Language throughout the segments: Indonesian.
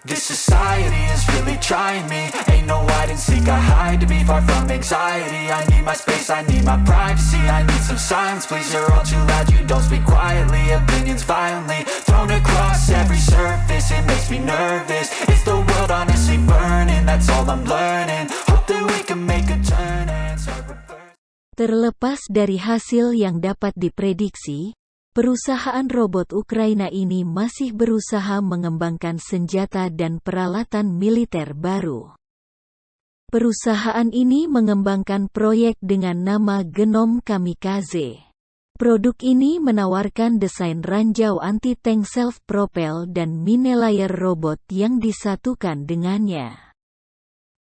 This society is really trying me. Ain't no hide and seek, I hide to be far from anxiety. I need my space, I need my privacy. I need some silence, please, you're all too loud. You don't speak quietly, opinions violently thrown across every surface. It makes me nervous. Is the world honestly burning? That's all I'm learning. Hope that we can make a turn and start reversing. Terlepas dari hasil yang dapat diprediksi, perusahaan robot Ukraina ini masih berusaha mengembangkan senjata dan peralatan militer baru. Perusahaan ini mengembangkan proyek dengan nama Genom Kamikaze. Produk ini menawarkan desain ranjau anti-tank self-propel dan mine-layer robot yang disatukan dengannya.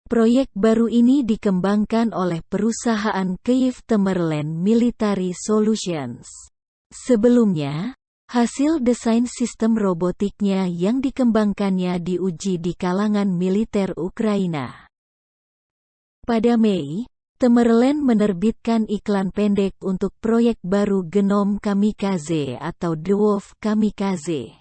Proyek baru ini dikembangkan oleh perusahaan Kyiv Temerlen Military Solutions. Sebelumnya, hasil desain sistem robotiknya yang dikembangkannya diuji di kalangan militer Ukraina. Pada Mei, Temerlen menerbitkan iklan pendek untuk proyek baru Genom Kamikaze atau Dwarf Kamikaze,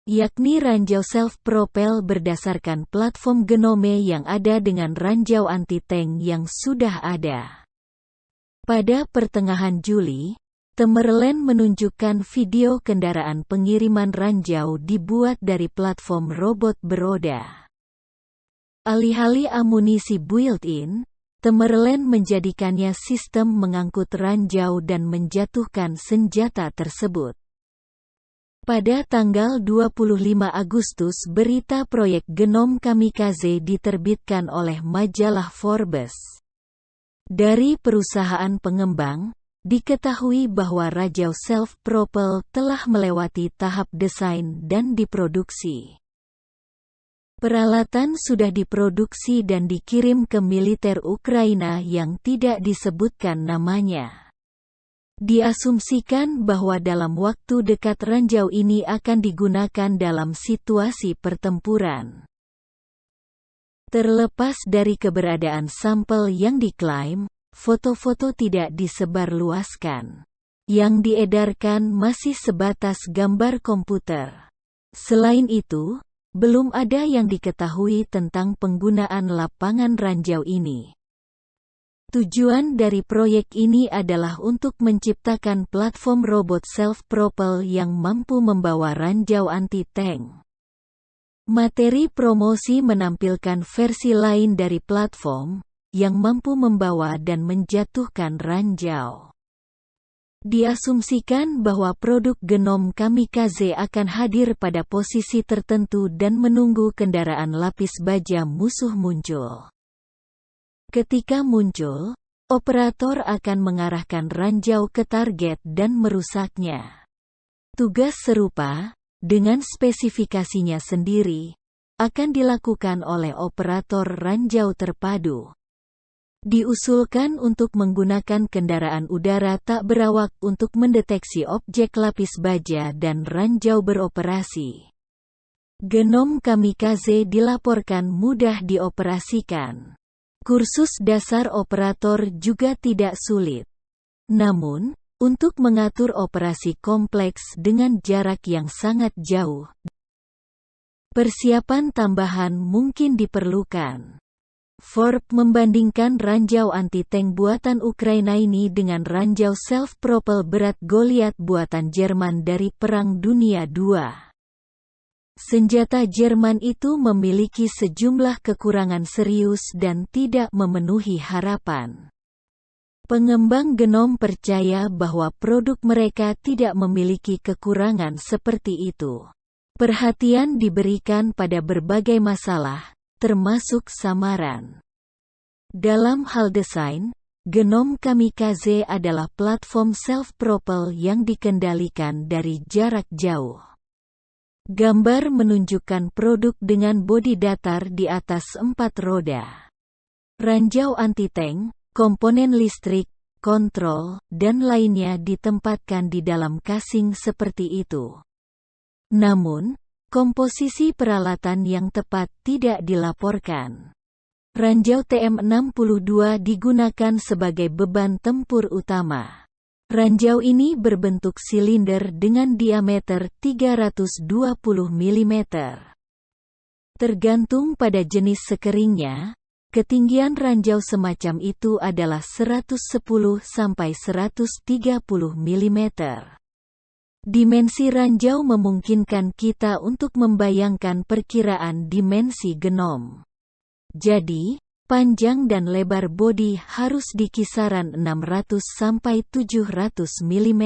yakni ranjau self-propel berdasarkan platform Genome yang ada dengan ranjau anti-tank yang sudah ada. Pada pertengahan Juli, Temerlen menunjukkan video kendaraan pengiriman ranjau dibuat dari platform robot beroda. Alih-alih amunisi built-in, Temerlen menjadikannya sistem mengangkut ranjau dan menjatuhkan senjata tersebut. Pada tanggal 25 Agustus berita proyek Genom Kamikaze diterbitkan oleh majalah Forbes. Dari perusahaan pengembang, diketahui bahwa ranjau self-propel telah melewati tahap desain dan diproduksi. Peralatan sudah diproduksi dan dikirim ke militer Ukraina yang tidak disebutkan namanya. Diasumsikan bahwa dalam waktu dekat ranjau ini akan digunakan dalam situasi pertempuran. Terlepas dari keberadaan sampel yang diklaim, foto-foto tidak disebarluaskan. Yang diedarkan masih sebatas gambar komputer. Selain itu, belum ada yang diketahui tentang penggunaan lapangan ranjau ini. Tujuan dari proyek ini adalah untuk menciptakan platform robot self-propel yang mampu membawa ranjau anti-tank. Materi promosi menampilkan versi lain dari platform, yang mampu membawa dan menjatuhkan ranjau. Diasumsikan bahwa produk Genom Kamikaze akan hadir pada posisi tertentu dan menunggu kendaraan lapis baja musuh muncul. Ketika muncul, operator akan mengarahkan ranjau ke target dan merusaknya. Tugas serupa, dengan spesifikasinya sendiri, akan dilakukan oleh operator ranjau terpadu. Diusulkan untuk menggunakan kendaraan udara tak berawak untuk mendeteksi objek lapis baja dan ranjau beroperasi. Genom Kamikaze dilaporkan mudah dioperasikan. Kursus dasar operator juga tidak sulit. Namun, untuk mengatur operasi kompleks dengan jarak yang sangat jauh, persiapan tambahan mungkin diperlukan. Forbes membandingkan ranjau anti-tank buatan Ukraina ini dengan ranjau self-propel berat Goliath buatan Jerman dari Perang Dunia II. Senjata Jerman itu memiliki sejumlah kekurangan serius dan tidak memenuhi harapan. Pengembang Genom percaya bahwa produk mereka tidak memiliki kekurangan seperti itu. Perhatian diberikan pada berbagai masalah, termasuk samaran. Dalam hal desain, Genom Kamikaze adalah platform self-propel yang dikendalikan dari jarak jauh. Gambar menunjukkan produk dengan bodi datar di atas 4 roda. Ranjau anti-tank, komponen listrik, kontrol, dan lainnya ditempatkan di dalam casing seperti itu. Namun, komposisi peralatan yang tepat tidak dilaporkan. Ranjau TM62 digunakan sebagai beban tempur utama. Ranjau ini berbentuk silinder dengan diameter 320 mm. Tergantung pada jenis sekeringnya, ketinggian ranjau semacam itu adalah 110 sampai 130 mm. Dimensi ranjau memungkinkan kita untuk membayangkan perkiraan dimensi genom. Jadi, panjang dan lebar bodi harus di kisaran 600 sampai 700 mm.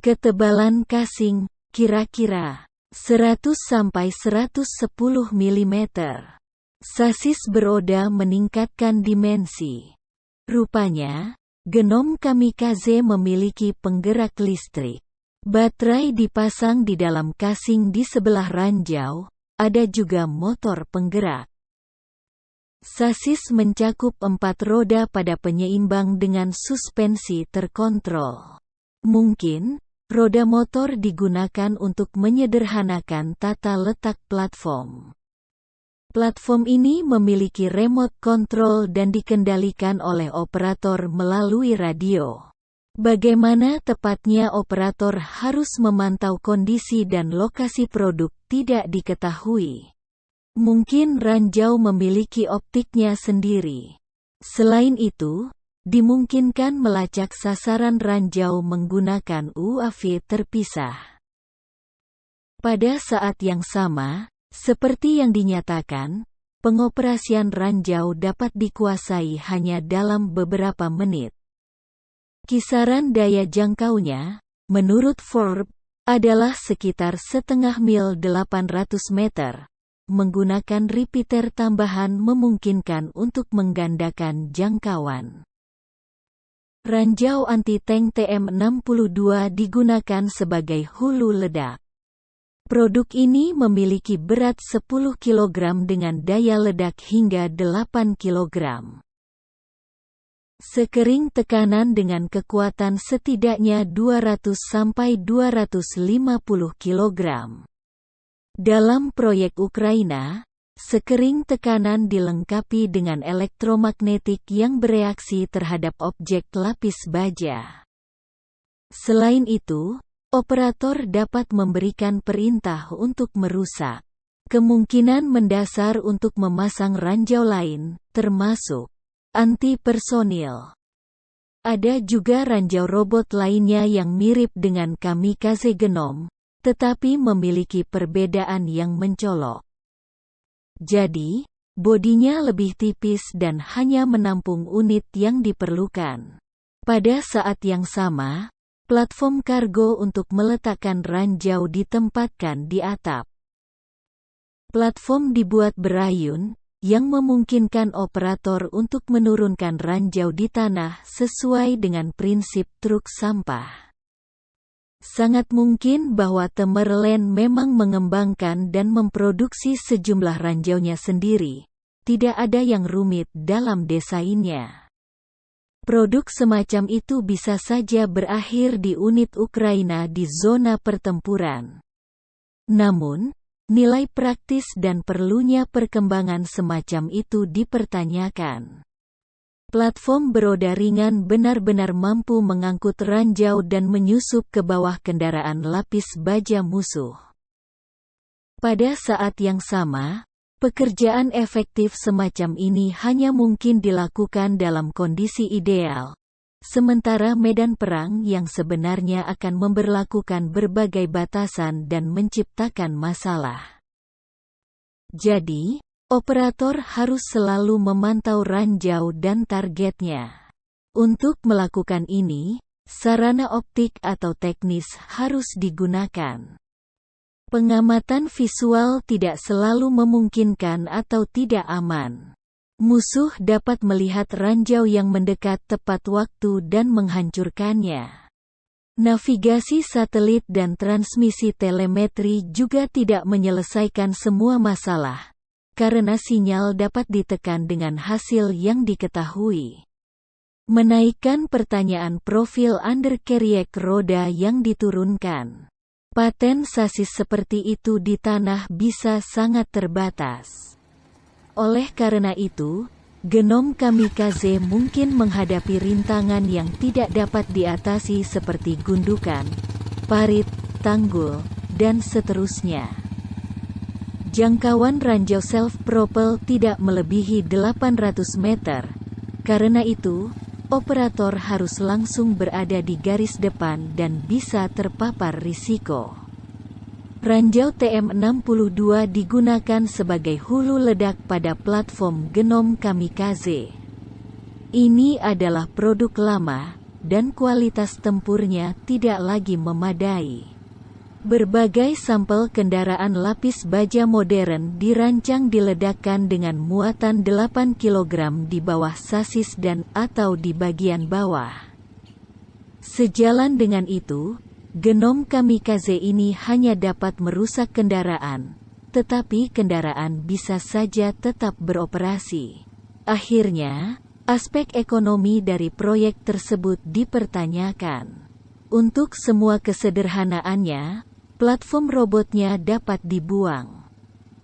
Ketebalan casing kira-kira 100 sampai 110 mm. Sasis beroda meningkatkan dimensi. Rupanya, genom kamikaze memiliki penggerak listrik. Baterai dipasang di dalam casing di sebelah ranjau, ada juga motor penggerak. Sasis mencakup 4 roda pada penyeimbang dengan suspensi terkontrol. Mungkin, roda motor digunakan untuk menyederhanakan tata letak platform. Platform ini memiliki remote control dan dikendalikan oleh operator melalui radio. Bagaimana tepatnya operator harus memantau kondisi dan lokasi produk tidak diketahui. Mungkin ranjau memiliki optiknya sendiri. Selain itu, dimungkinkan melacak sasaran ranjau menggunakan UAV terpisah. Pada saat yang sama, seperti yang dinyatakan, pengoperasian ranjau dapat dikuasai hanya dalam beberapa menit. Kisaran daya jangkaunya, menurut Forbes, adalah sekitar setengah mil 800 meter. Menggunakan repeater tambahan memungkinkan untuk menggandakan jangkauan. Ranjau anti-tank TM62 digunakan sebagai hulu ledak. Produk ini memiliki berat 10 kg dengan daya ledak hingga 8 kg. Sekering tekanan dengan kekuatan setidaknya 200 sampai 250 kg. Dalam proyek Ukraina, sekering tekanan dilengkapi dengan elektromagnetik yang bereaksi terhadap objek lapis baja. Selain itu, operator dapat memberikan perintah untuk merusak. Kemungkinan mendasar untuk memasang ranjau lain, termasuk anti-personil. Ada juga ranjau robot lainnya yang mirip dengan kamikaze genom, tetapi memiliki perbedaan yang mencolok. Jadi, bodinya lebih tipis dan hanya menampung unit yang diperlukan. Pada saat yang sama, platform kargo untuk meletakkan ranjau ditempatkan di atap. Platform dibuat berayun, yang memungkinkan operator untuk menurunkan ranjau di tanah sesuai dengan prinsip truk sampah. Sangat mungkin bahwa Temerlen memang mengembangkan dan memproduksi sejumlah ranjaunya sendiri. Tidak ada yang rumit dalam desainnya. Produk semacam itu bisa saja berakhir di unit Ukraina di zona pertempuran. Namun, nilai praktis dan perlunya perkembangan semacam itu dipertanyakan. Platform beroda ringan benar-benar mampu mengangkut ranjau dan menyusup ke bawah kendaraan lapis baja musuh. Pada saat yang sama, pekerjaan efektif semacam ini hanya mungkin dilakukan dalam kondisi ideal, sementara medan perang yang sebenarnya akan memberlakukan berbagai batasan dan menciptakan masalah. Jadi, operator harus selalu memantau ranjau dan targetnya. Untuk melakukan ini, sarana optik atau teknis harus digunakan. Pengamatan visual tidak selalu memungkinkan atau tidak aman. Musuh dapat melihat ranjau yang mendekat tepat waktu dan menghancurkannya. Navigasi satelit dan transmisi telemetri juga tidak menyelesaikan semua masalah, karena sinyal dapat ditekan dengan hasil yang diketahui. Menaikkan pertanyaan profil undercarriage roda yang diturunkan. Paten sasis seperti itu di tanah bisa sangat terbatas. Oleh karena itu, genom kamikaze mungkin menghadapi rintangan yang tidak dapat diatasi seperti gundukan, parit, tanggul, dan seterusnya. Jangkauan ranjau self-propel tidak melebihi 800 meter. Karena itu, operator harus langsung berada di garis depan dan bisa terpapar risiko. Ranjau TM62 digunakan sebagai hulu ledak pada platform Genome Kamikaze. Ini adalah produk lama, dan kualitas tempurnya tidak lagi memadai. Berbagai sampel kendaraan lapis baja modern dirancang diledakkan dengan muatan 8 kg di bawah sasis dan atau di bagian bawah. Sejalan dengan itu, Genome Kamikaze ini hanya dapat merusak kendaraan, tetapi kendaraan bisa saja tetap beroperasi. Akhirnya, aspek ekonomi dari proyek tersebut dipertanyakan. Untuk semua kesederhanaannya, platform robotnya dapat dibuang.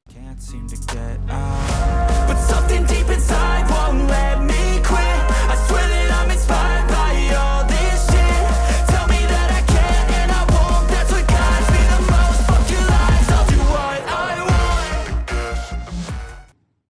Can't seem to get out. But something deep